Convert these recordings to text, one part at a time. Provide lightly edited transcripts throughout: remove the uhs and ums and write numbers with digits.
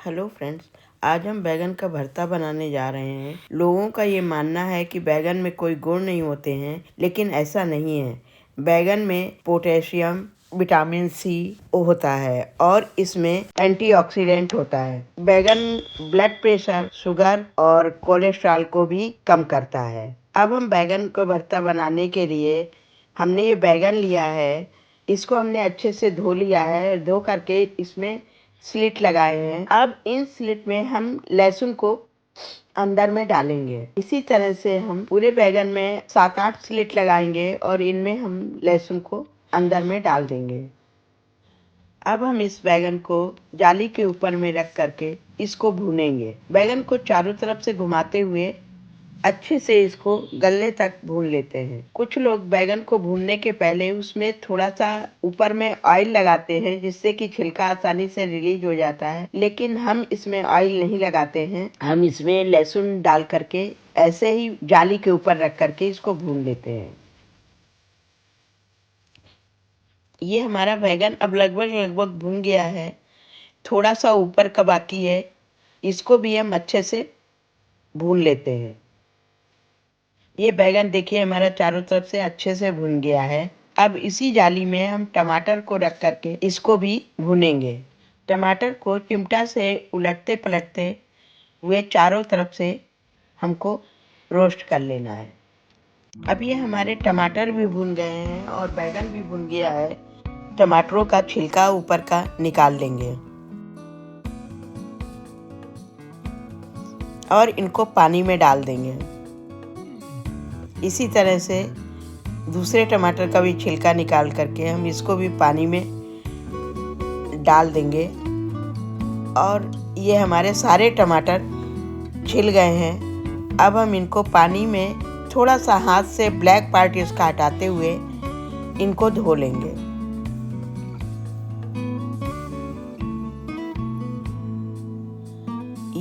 Hello friends, आज हम बैगन का भरता बनाने जा रहे हैं। लोगों का ये मानना है कि बैगन में कोई गुण नहीं होते हैं, लेकिन ऐसा नहीं है। बैगन में पोटेशियम, विटामिन सी होता है और इसमें एंटीऑक्सीडेंट होता है। बैगन ब्लड प्रेशर, शुगर और कोलेस्ट्रॉल को भी कम करता है। अब हम बैगन को भरता बनाने के लिए हमने ये बैगन लिया है। इसको हमने अच्छे से धो लिया है। धो करके इसमें स्लिट लगाए हैं। अब इन स्लिट में हम लहसुन को अंदर में डालेंगे। इसी तरह से हम पूरे बैगन में 7-8 स्लिट लगाएंगे और इनमें हम लहसुन को अंदर में डाल देंगे। अब हम इस बैगन को जाली के ऊपर में रख करके इसको भूनेंगे। बैगन को चारों तरफ से घुमाते हुए अच्छे से इसको गलने तक भून लेते हैं। कुछ लोग बैगन को भूनने के पहले उसमें थोड़ा सा ऊपर में ऑयल लगाते हैं, जिससे कि छिलका आसानी से रिलीज हो जाता है, लेकिन हम इसमें ऑयल नहीं लगाते हैं। हम इसमें लहसुन डाल करके ऐसे ही जाली के ऊपर रख करके इसको भून लेते हैं। ये हमारा बैगन अब लगभग भून गया है। थोड़ा सा ऊपर का बाकी है, इसको भी हम अच्छे से भून लेते हैं। ये बैगन देखिए हमारा चारों तरफ से अच्छे से भुन गया है। अब इसी जाली में हम टमाटर को रख करके इसको भी भुनेंगे। टमाटर को चिमटा से उलटते पलटते हुए चारों तरफ से हमको रोस्ट कर लेना है। अब ये हमारे टमाटर भी भुन गए हैं और बैगन भी भुन गया है। टमाटरों का छिलका ऊपर का निकाल लेंगे और इनको पानी में डाल देंगे। इसी तरह से दूसरे टमाटर का भी छिलका निकाल करके हम इसको भी पानी में डाल देंगे और ये हमारे सारे टमाटर छिल गए हैं। अब हम इनको पानी में थोड़ा सा हाथ से ब्लैक पार्ट इसका हटाते हुए इनको धो लेंगे।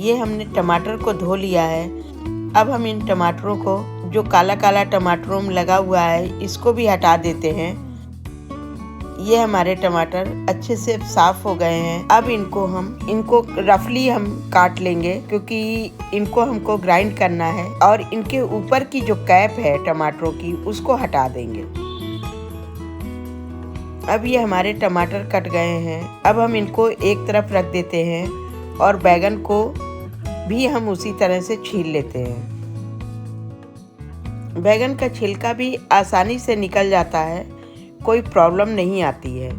ये हमने टमाटर को धो लिया है। अब हम इन टमाटरों को, जो काला काला टमाटरों में लगा हुआ है, इसको भी हटा देते हैं। ये हमारे टमाटर अच्छे से साफ हो गए हैं। अब इनको रफली हम काट लेंगे, क्योंकि इनको हमको ग्राइंड करना है और इनके ऊपर की जो कैप है टमाटरों की, उसको हटा देंगे। अब ये हमारे टमाटर कट गए हैं। अब हम इनको एक तरफ रख देते हैं और बैगन को भी हम उसी तरह से छील लेते हैं। बैगन का छिलका भी आसानी से निकल जाता है, कोई प्रॉब्लम नहीं आती है।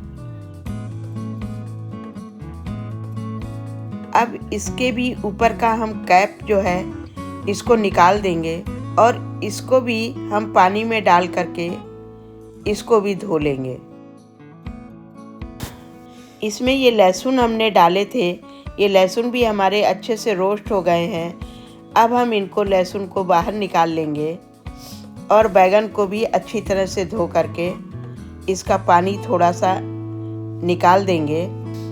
अब इसके भी ऊपर का हम कैप जो है इसको निकाल देंगे और इसको भी हम पानी में डाल करके इसको भी धो लेंगे। इसमें ये लहसुन हमने डाले थे, ये लहसुन भी हमारे अच्छे से रोस्ट हो गए हैं। अब हम इनको लहसुन को बाहर निकाल लेंगे और बैगन को भी अच्छी तरह से धो करके इसका पानी थोड़ा सा निकाल देंगे।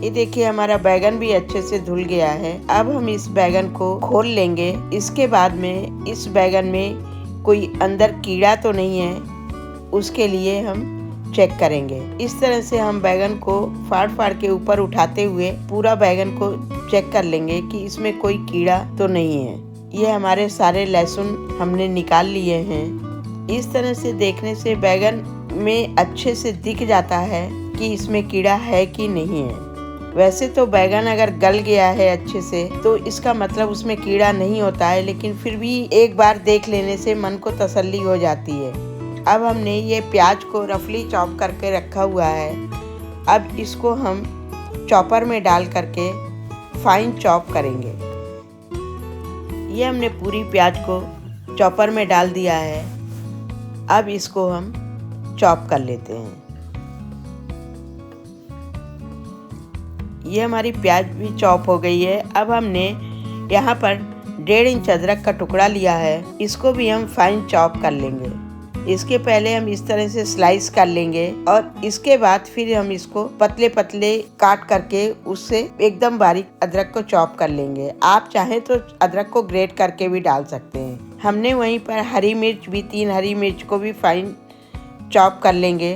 ये देखिए हमारा बैगन भी अच्छे से धुल गया है। अब हम इस बैगन को खोल लेंगे। इसके बाद में इस बैगन में कोई अंदर कीड़ा तो नहीं है, उसके लिए हम चेक करेंगे। इस तरह से हम बैगन को फाड़ फाड़ के ऊपर उठाते हुए पूरा बैगन को चेक कर लेंगे कि इसमें कोई कीड़ा तो नहीं है। ये हमारे सारे लहसुन हमने निकाल लिए हैं। इस तरह से देखने से बैगन में अच्छे से दिख जाता है कि इसमें कीड़ा है कि नहीं है। वैसे तो बैगन अगर गल गया है अच्छे से तो इसका मतलब उसमें कीड़ा नहीं होता है, लेकिन फिर भी एक बार देख लेने से मन को तसल्ली हो जाती है। अब हमने ये प्याज को रफली चॉप करके रखा हुआ है। अब इसको हम चॉपर में डाल करके फाइन चॉप करेंगे। ये हमने पूरी प्याज को चॉपर में डाल दिया है। अब इसको हम चॉप कर लेते हैं। ये हमारी प्याज भी चॉप हो गई है। अब हमने यहाँ पर 1.5 इंच अदरक का टुकड़ा लिया है, इसको भी हम फाइन चॉप कर लेंगे। इसके पहले हम इस तरह से स्लाइस कर लेंगे और इसके बाद फिर हम इसको पतले पतले काट करके उससे एकदम बारीक अदरक को चॉप कर लेंगे। आप चाहें तो अदरक को ग्रेट करके भी डाल सकते हैं। हमने वहीं पर हरी मिर्च भी 3 हरी मिर्च को भी फाइन चॉप कर लेंगे।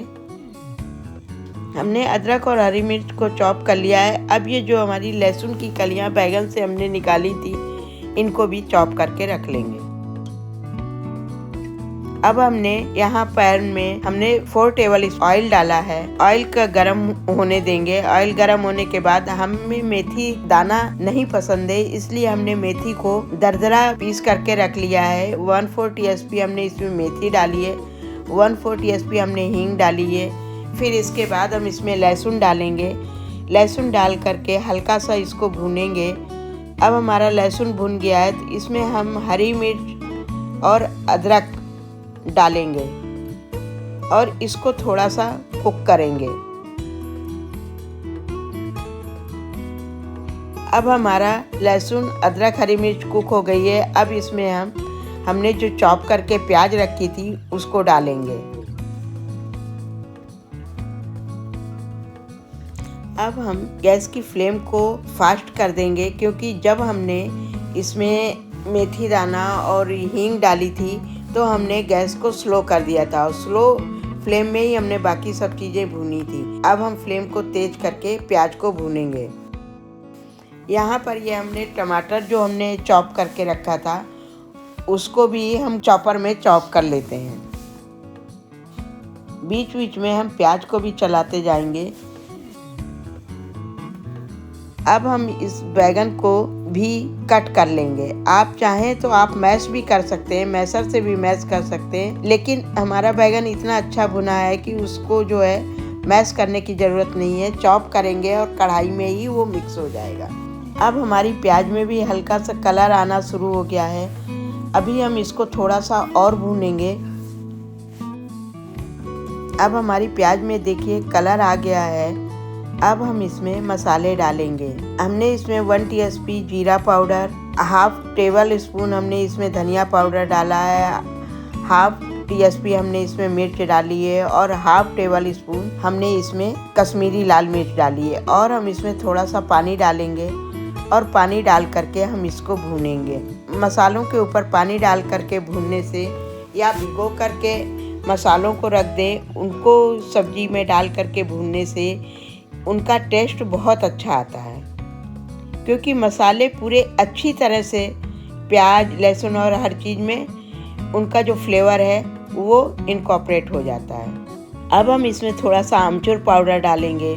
हमने अदरक और हरी मिर्च को चॉप कर लिया है। अब ये जो हमारी लहसुन की कलियां बैगन से हमने निकाली थी, इनको भी चॉप करके रख लेंगे। अब हमने यहाँ पैन में हमने 4 टेबल ऑयल डाला है। ऑयल का गरम होने देंगे। ऑयल गरम होने के बाद हमें मेथी दाना नहीं पसंद है, इसलिए हमने मेथी को दरदरा पीस करके रख लिया है। 1/4 टीस्पून हमने इसमें मेथी डाली है। 1/4 टीस्पून हमने हींग डाली है। फिर इसके बाद हम इसमें लहसुन डालेंगे। लहसुन डाल करके हल्का सा इसको भूनेंगे। अब हमारा लहसुन भुन गया है, तो इसमें हम हरी मिर्च और अदरक डालेंगे और इसको थोड़ा सा कुक करेंगे। अब हमारा लहसुन अदरक हरी मिर्च कुक हो गई है। अब इसमें हमने जो चॉप करके प्याज रखी थी उसको डालेंगे। अब हम गैस की फ्लेम को फास्ट कर देंगे, क्योंकि जब हमने इसमें मेथी दाना और हींग डाली थी तो हमने गैस को स्लो कर दिया था और स्लो फ्लेम में ही हमने बाकी सब चीज़ें भूनी थी। अब हम फ्लेम को तेज करके प्याज को भूनेंगे। यहाँ पर ये हमने टमाटर जो हमने चॉप करके रखा था उसको भी हम चॉपर में चॉप कर लेते हैं। बीच बीच में हम प्याज को भी चलाते जाएंगे। अब हम इस बैगन को भी कट कर लेंगे। आप चाहें तो आप मैश भी कर सकते हैं, मैशर से भी मैश कर सकते हैं, लेकिन हमारा बैगन इतना अच्छा भुना है कि उसको जो है मैश करने की ज़रूरत नहीं है। चॉप करेंगे और कढ़ाई में ही वो मिक्स हो जाएगा। अब हमारी प्याज में भी हल्का सा कलर आना शुरू हो गया है। अभी हम इसको थोड़ा सा और भूनेंगे। अब हमारी प्याज में देखिए कलर आ गया है। अब हम इसमें मसाले डालेंगे। हमने इसमें 1 टीस्पून जीरा पाउडर, 1/2 टेबल स्पून हमने इसमें धनिया पाउडर डाला है, 1/2 टीस्पून हमने इसमें मिर्च डाली है और 1/2 टेबल स्पून हमने इसमें कश्मीरी लाल मिर्च डाली है। और हम इसमें थोड़ा सा पानी डालेंगे और पानी डाल करके हम इसको भूनेंगे। मसालों के ऊपर पानी डाल करके भूनने से या भिगो करके मसालों को रख दें, उनको सब्जी में डाल करके भूनने से उनका टेस्ट बहुत अच्छा आता है, क्योंकि मसाले पूरे अच्छी तरह से प्याज लहसुन और हर चीज़ में उनका जो फ्लेवर है वो इनकॉर्पोरेट हो जाता है। अब हम इसमें थोड़ा सा आमचूर पाउडर डालेंगे।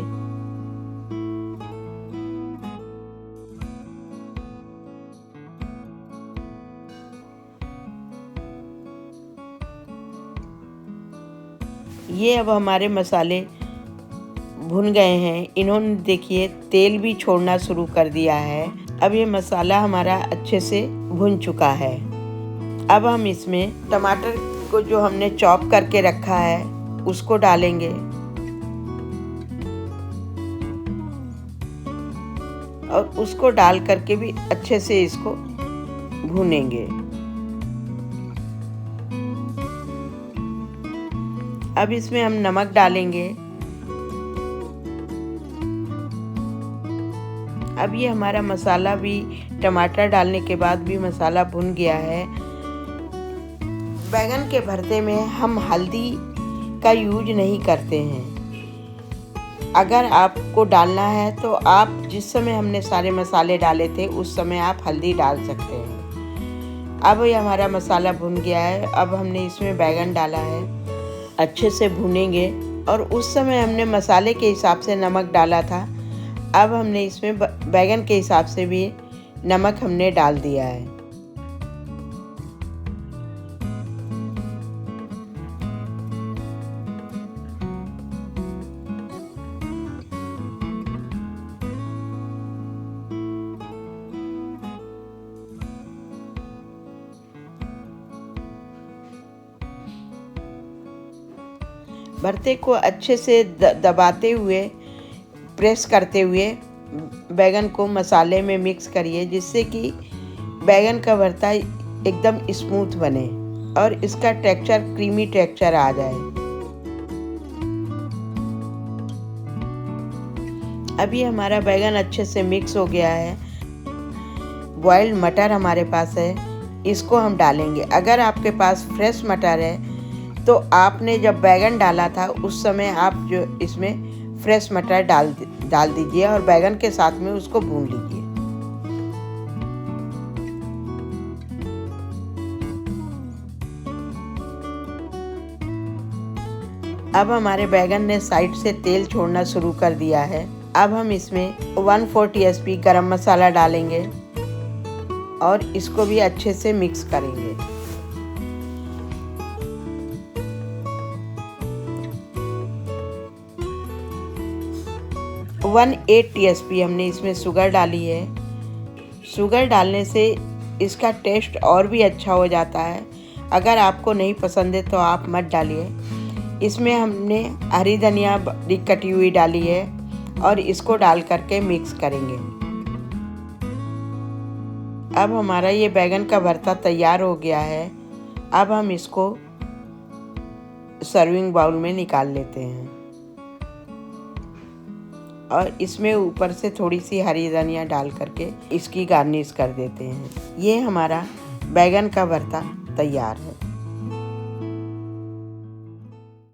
ये अब हमारे मसाले भुन गए हैं। इन्होंने देखिए तेल भी छोड़ना शुरू कर दिया है। अब ये मसाला हमारा अच्छे से भुन चुका है। अब हम इसमें टमाटर को जो हमने चॉप करके रखा है उसको डालेंगे और उसको डाल करके भी अच्छे से इसको भूनेंगे। अब इसमें हम नमक डालेंगे। अब ये हमारा मसाला भी टमाटर डालने के बाद भी मसाला भुन गया है। बैगन के भरते में हम हल्दी का यूज नहीं करते हैं। अगर आपको डालना है तो आप जिस समय हमने सारे मसाले डाले थे उस समय आप हल्दी डाल सकते हैं। अब ये हमारा मसाला भुन गया है। अब हमने इसमें बैगन डाला है, अच्छे से भूनेंगे और उस समय हमने मसाले के हिसाब से नमक डाला था। अब हमने इसमें बैगन के हिसाब से भी नमक हमने डाल दिया है। भरते को अच्छे से दबाते हुए प्रेस करते हुए बैगन को मसाले में मिक्स करिए, जिससे कि बैगन का भरता एकदम स्मूथ बने और इसका टेक्सचर क्रीमी टेक्सचर आ जाए। अभी हमारा बैगन अच्छे से मिक्स हो गया है। बॉइल्ड मटर हमारे पास है, इसको हम डालेंगे। अगर आपके पास फ्रेश मटर है तो आपने जब बैगन डाला था उस समय आप जो इसमें फ्रेश मटर डाल दीजिए और बैगन के साथ में उसको भून लीजिए। अब हमारे बैगन ने साइड से तेल छोड़ना शुरू कर दिया है। अब हम इसमें 1/4 टीस्पून गरम मसाला डालेंगे और इसको भी अच्छे से मिक्स करेंगे। वन 1/8 टीस्पून हमने इसमें शुगर डाली है। शुगर डालने से इसका टेस्ट और भी अच्छा हो जाता है। अगर आपको नहीं पसंद है तो आप मत डालिए। इसमें हमने हरी धनिया बारीक कटी हुई डाली है और इसको डाल करके मिक्स करेंगे। अब हमारा ये बैगन का भरता तैयार हो गया है। अब हम इसको सर्विंग बाउल में निकाल लेते हैं और इसमें ऊपर से थोड़ी सी हरी धनिया डाल करके इसकी गार्निश कर देते हैं। ये हमारा बैगन का भरता तैयार है।